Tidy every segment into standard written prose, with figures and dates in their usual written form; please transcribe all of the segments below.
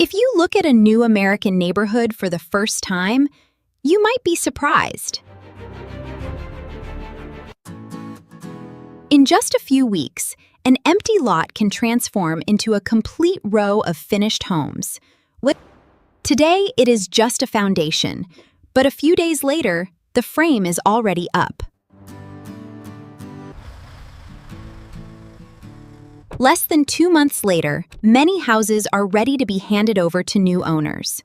If you look at a new American neighborhood for the first time, you might be surprised. In just a few weeks, an empty lot can transform into a complete row of finished homes. Today, it is just a foundation, but a few days later, the frame is already up. Less than 2 months later, many houses are ready to be handed over to new owners.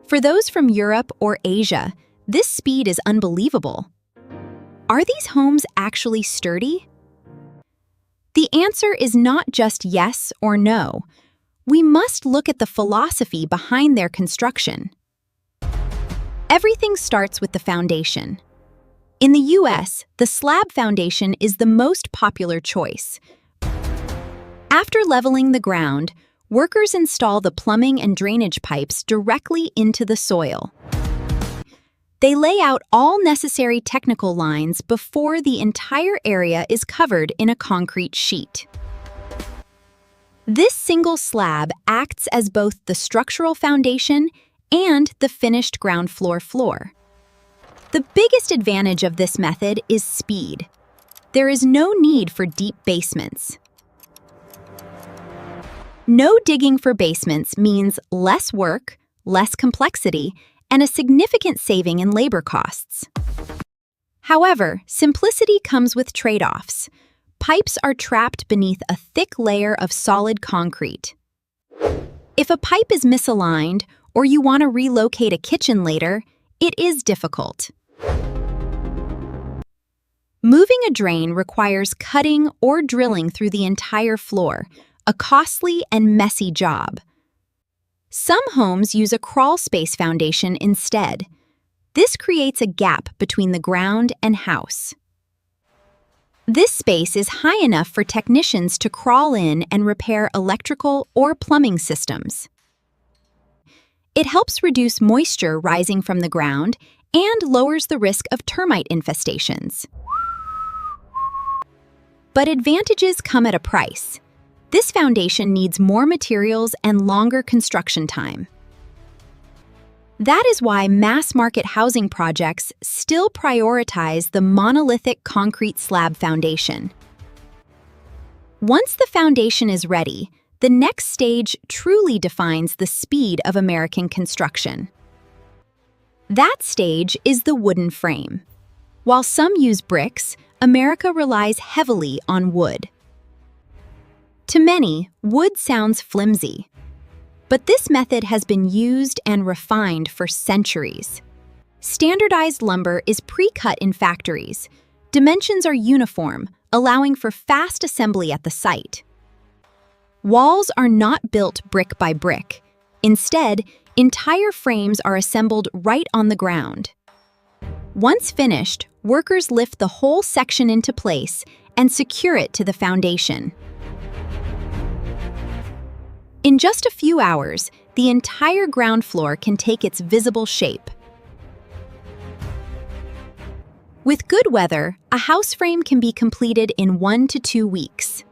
For those from Europe or Asia, this speed is unbelievable. Are these homes actually sturdy? The answer is not just yes or no. We must look at the philosophy behind their construction. Everything starts with the foundation. In the US, the slab foundation is the most popular choice. After leveling the ground, workers install the plumbing and drainage pipes directly into the soil. They lay out all necessary technical lines before the entire area is covered in a concrete sheet. This single slab acts as both the structural foundation and the finished ground floor. The biggest advantage of this method is speed. There is no need for deep basements. No digging for basements means less work, less complexity, and a significant saving in labor costs. However, simplicity comes with trade-offs. Pipes are trapped beneath a thick layer of solid concrete. If a pipe is misaligned or you want to relocate a kitchen later, it is difficult. Moving a drain requires cutting or drilling through the entire floor, a costly and messy job. Some homes use a crawl space foundation instead. This creates a gap between the ground and house. This space is high enough for technicians to crawl in and repair electrical or plumbing systems. It helps reduce moisture rising from the ground and lowers the risk of termite infestations. But advantages come at a price. This foundation needs more materials and longer construction time. That is why mass-market housing projects still prioritize the monolithic concrete slab foundation. Once the foundation is ready, the next stage truly defines the speed of American construction. That stage is the wooden frame. While some use bricks, America relies heavily on wood. To many, wood sounds flimsy. But this method has been used and refined for centuries. Standardized lumber is pre-cut in factories. Dimensions are uniform, allowing for fast assembly at the site. Walls are not built brick by brick. Instead, entire frames are assembled right on the ground. Once finished, workers lift the whole section into place and secure it to the foundation. In just a few hours, the entire ground floor can take its visible shape. With good weather, a house frame can be completed in 1 to 2 weeks.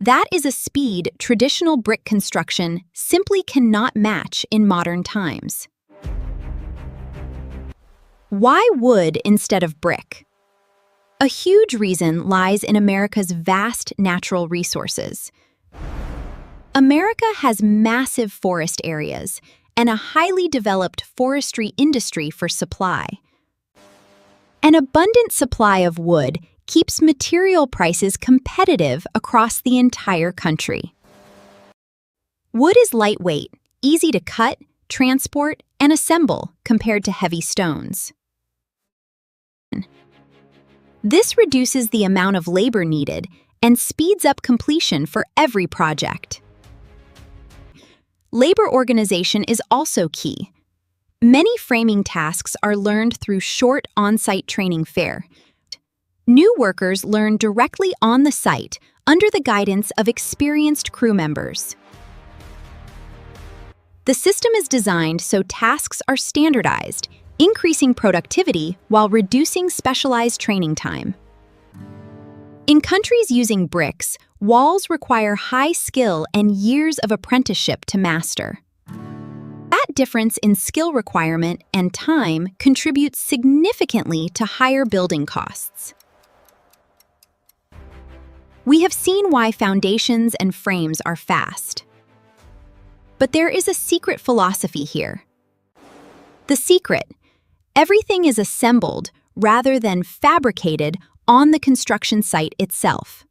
That is a speed traditional brick construction simply cannot match in modern times. Why wood instead of brick? A huge reason lies in America's vast natural resources. America has massive forest areas and a highly developed forestry industry for supply. An abundant supply of wood keeps material prices competitive across the entire country. Wood is lightweight, easy to cut, transport, and assemble compared to heavy stones. This reduces the amount of labor needed and speeds up completion for every project. Labor organization is also key. Many framing tasks are learned through short on-site training fair. New workers learn directly on the site under the guidance of experienced crew members. The system is designed so tasks are standardized, increasing productivity while reducing specialized training time. In countries using bricks, walls require high skill and years of apprenticeship to master. That difference in skill requirement and time contributes significantly to higher building costs. We have seen why foundations and frames are fast. But there is a secret philosophy here. The secret: everything is assembled rather than fabricated on the construction site itself.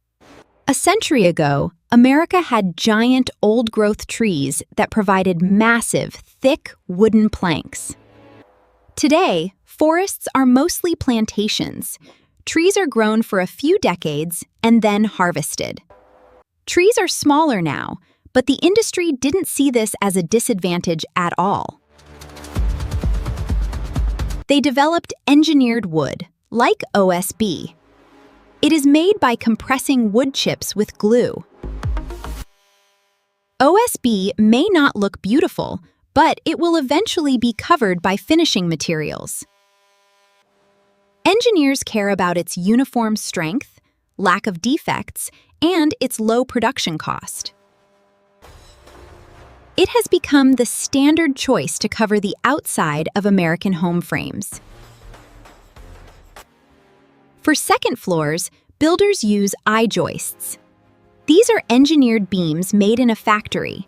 A century ago, America had giant old-growth trees that provided massive, thick wooden planks. Today, forests are mostly plantations. Trees are grown for a few decades and then harvested. Trees are smaller now, but the industry didn't see this as a disadvantage at all. They developed engineered wood, like OSB. It is made by compressing wood chips with glue. OSB may not look beautiful, but it will eventually be covered by finishing materials. Engineers care about its uniform strength, lack of defects, and its low production cost. It has become the standard choice to cover the outside of American home frames. For second floors, builders use I-joists. These are engineered beams made in a factory.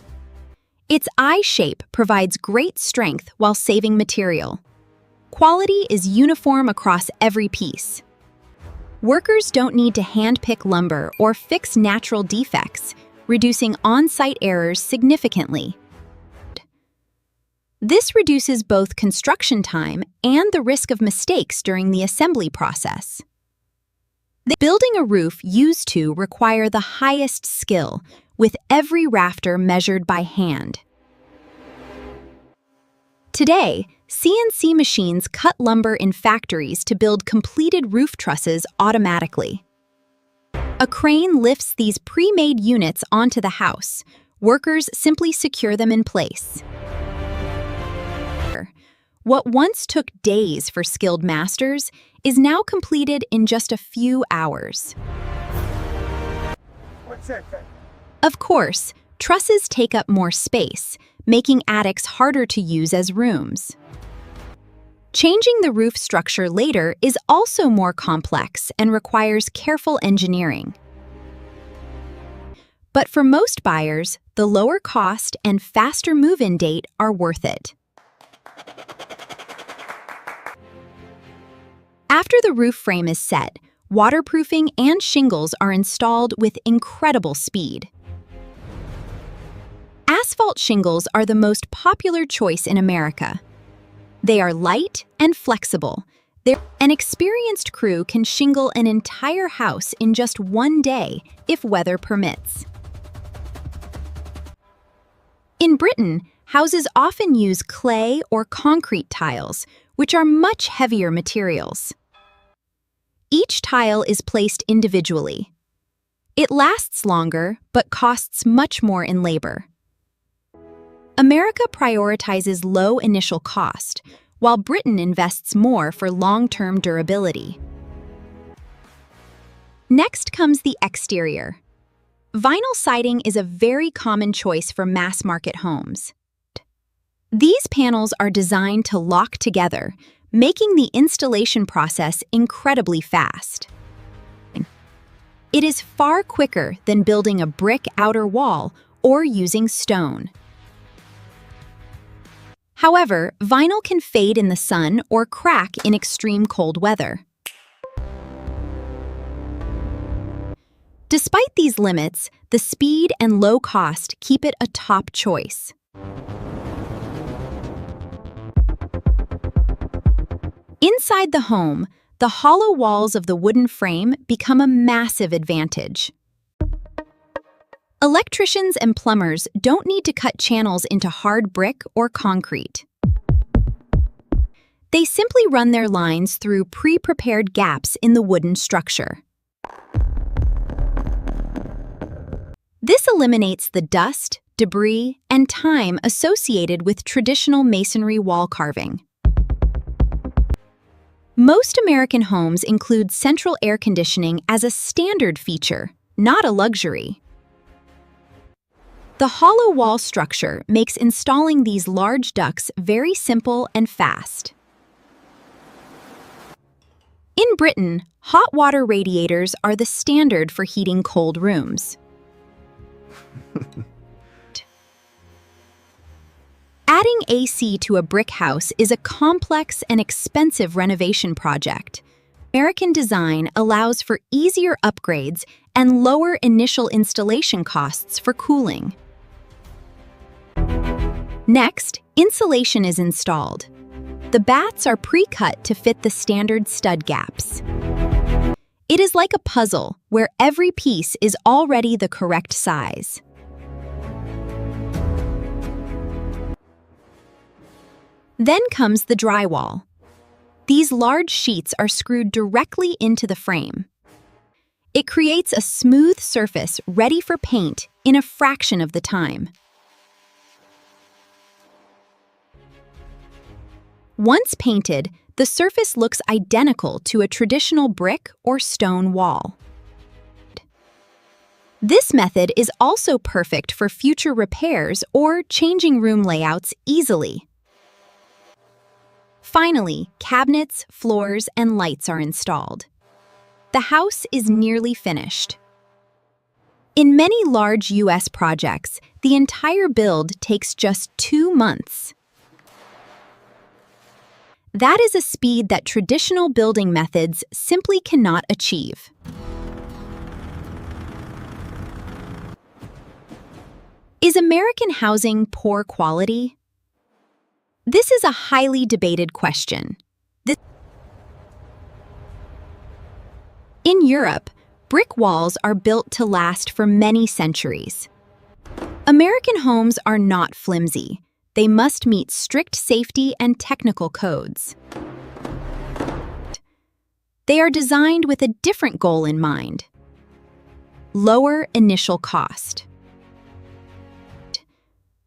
Its I shape provides great strength while saving material. Quality is uniform across every piece. Workers don't need to hand-pick lumber or fix natural defects, reducing on-site errors significantly. This reduces both construction time and the risk of mistakes during the assembly process. Building a roof used to require the highest skill, with every rafter measured by hand. Today, CNC machines cut lumber in factories to build completed roof trusses automatically. A crane lifts these pre-made units onto the house. Workers simply secure them in place. What once took days for skilled masters is now completed in just a few hours. Of course, trusses take up more space, making attics harder to use as rooms. Changing the roof structure later is also more complex and requires careful engineering. But for most buyers, the lower cost and faster move-in date are worth it. After the roof frame is set, waterproofing and shingles are installed with incredible speed. Asphalt shingles are the most popular choice in America. They are light and flexible. An experienced crew can shingle an entire house in just one day if weather permits. In Britain, houses often use clay or concrete tiles, which are much heavier materials. Each tile is placed individually. It lasts longer, but costs much more in labor. America prioritizes low initial cost, while Britain invests more for long-term durability. Next comes the exterior. Vinyl siding is a very common choice for mass-market homes. These panels are designed to lock together, making the installation process incredibly fast. It is far quicker than building a brick outer wall or using stone. However, vinyl can fade in the sun or crack in extreme cold weather. Despite these limits, the speed and low cost keep it a top choice. Inside the home, the hollow walls of the wooden frame become a massive advantage. Electricians and plumbers don't need to cut channels into hard brick or concrete. They simply run their lines through pre-prepared gaps in the wooden structure. This eliminates the dust, debris, and time associated with traditional masonry wall carving. Most American homes include central air conditioning as a standard feature. not a luxury. The hollow wall structure makes installing these large ducts very simple and fast. In Britain, hot water radiators are the standard for heating cold rooms. Adding AC to a brick house is a complex and expensive renovation project. American design allows for easier upgrades and lower initial installation costs for cooling. Next, insulation is installed. The batts are pre-cut to fit the standard stud gaps. It is like a puzzle where every piece is already the correct size. Then comes the drywall. These large sheets are screwed directly into the frame. It creates a smooth surface ready for paint in a fraction of the time. Once painted, the surface looks identical to a traditional brick or stone wall. This method is also perfect for future repairs or changing room layouts easily. Finally, cabinets, floors, and lights are installed. The house is nearly finished. In many large U.S. projects, the entire build takes just 2 months. That is a speed that traditional building methods simply cannot achieve. Is American housing poor quality? This is a highly debated question. In Europe, brick walls are built to last for many centuries. American homes are not flimsy. They must meet strict safety and technical codes. They are designed with a different goal in mind: lower initial cost.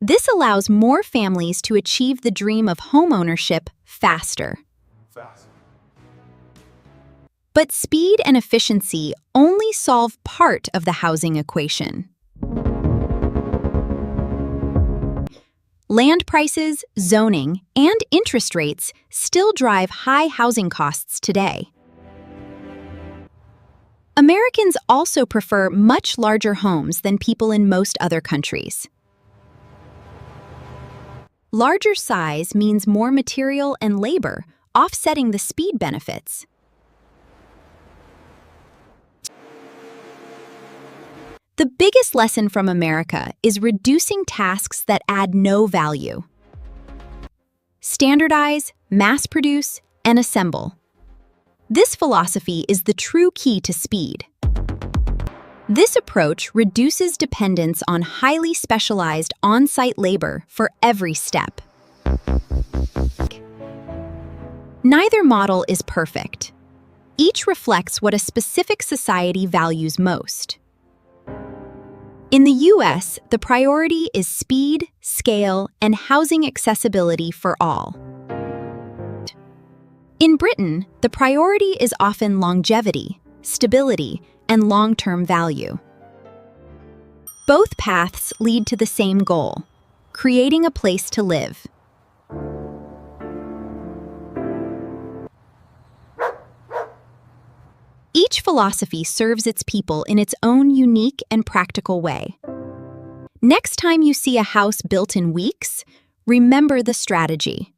This allows more families to achieve the dream of homeownership faster. But speed and efficiency only solve part of the housing equation. Land prices, zoning, and interest rates still drive high housing costs today. Americans also prefer much larger homes than people in most other countries. Larger size means more material and labor, offsetting the speed benefits. The biggest lesson from America is reducing tasks that add no value. Standardize, mass produce, and assemble. This philosophy is the true key to speed. This approach reduces dependence on highly specialized on-site labor for every step. Neither model is perfect. Each reflects what a specific society values most. In the U.S., the priority is speed, scale, and housing accessibility for all. In Britain, the priority is often longevity, stability, and long-term value. Both paths lead to the same goal: creating a place to live. Each philosophy serves its people in its own unique and practical way. Next time you see a house built in weeks, remember the strategy.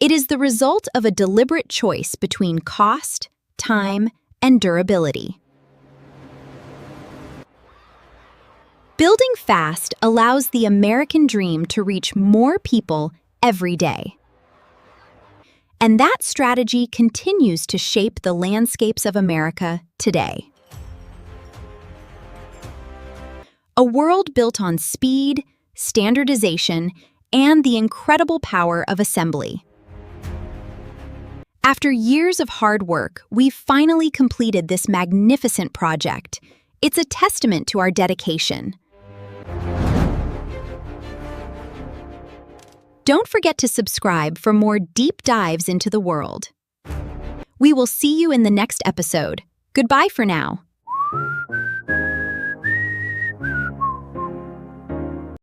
It is the result of a deliberate choice between cost, time, and durability. Building fast allows the American dream to reach more people every day. And that strategy continues to shape the landscapes of America today. A world built on speed, standardization, and the incredible power of assembly. After years of hard work, we've finally completed this magnificent project. It's a testament to our dedication. Don't forget to subscribe for more deep dives into the world. We will see you in the next episode. Goodbye for now.